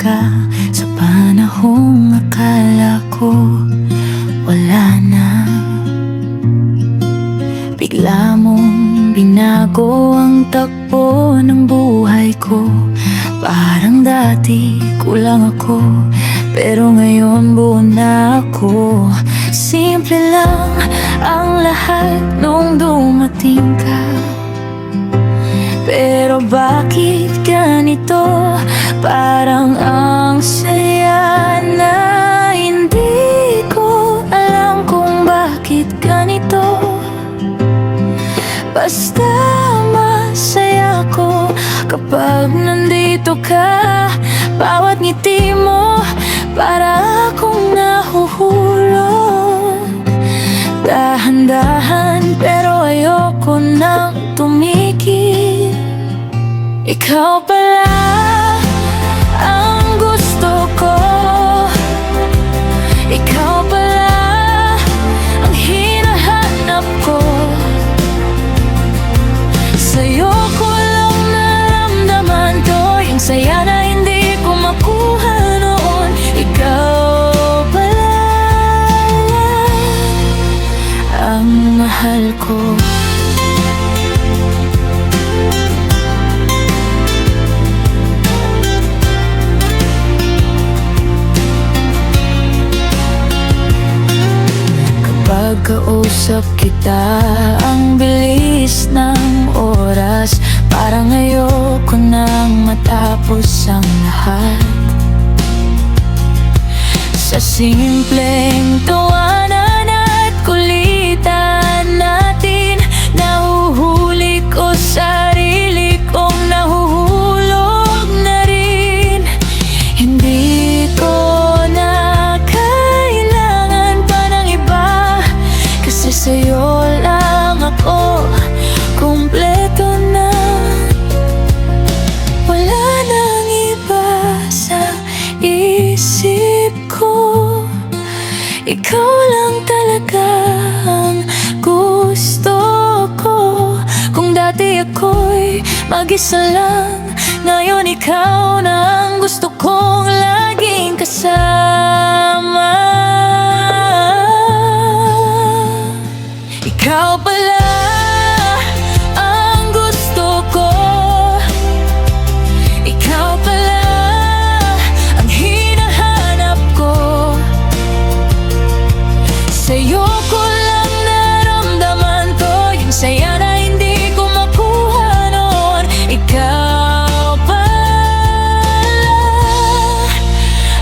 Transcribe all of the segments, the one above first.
ka sa panahong akala ko wala na. Bigla mong binago ang takbo ng buhay ko. Parang dati kulang ako, pero ngayon buo na ako. Simple lang ang lahat nung dumating ka, pero bakit ganito? Parang ang saya na hindi ko alam kung bakit ganito. Basta masaya ko kapag nandito ka. Bawat ngiti mo para akong nahuhulog. Dahan-dahan pero ayoko nang tumigil. Ikaw pala ang gusto ko. Ikaw pala ang hinahanap ko. Sa'yo ko lang naramdaman to, yung saya na hindi ko makuha noon. Ikaw pala ang mahal ko. Pagkausap kita, ang bilis ng oras. Parang ayoko nang matapos ang lahat. Sa simpleng tawanan at kulitan natin, nahuhuli ko sarili kong nahuhulog na rin. Hindi ko na kailangan pa ng iba, kasi sa'yo lang ako kumpleto na. Wala nang iba sa isip ko. Ikaw lang talaga ang gusto ko. Kung dati ako'y mag-isa lang, ngayon ikaw na ang gusto kong laging kasama. Ikaw pala ang gusto ko. Ikaw pala ang hinahanap ko. Sa'yo ko lang naramdaman to, yung saya na hindi ko makuha noon. Ikaw pala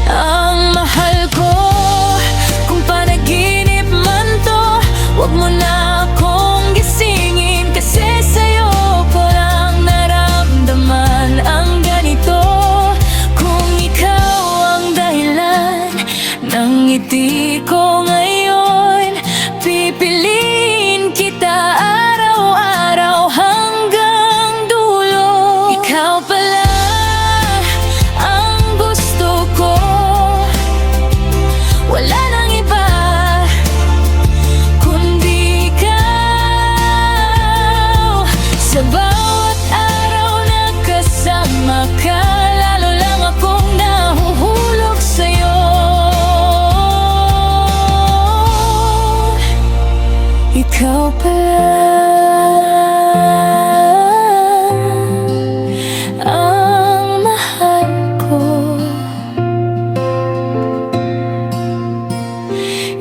ang mahal ko. Kung panaginip man to, wag mo na akong gisingin, kasi sa'yo ko lang naramdaman ang ganito. Kung ikaw ang dahilan ng ngiti ko ngayon, pipiliin kita araw-araw hanggang dulo. Ikaw pala ang gusto ko. Wala nang iba kundi ikaw. Sa bawat araw na kasama ka, lalo lang akong nahuhulog sa'yo. Ikaw pala ang mahal ko.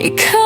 Ikaw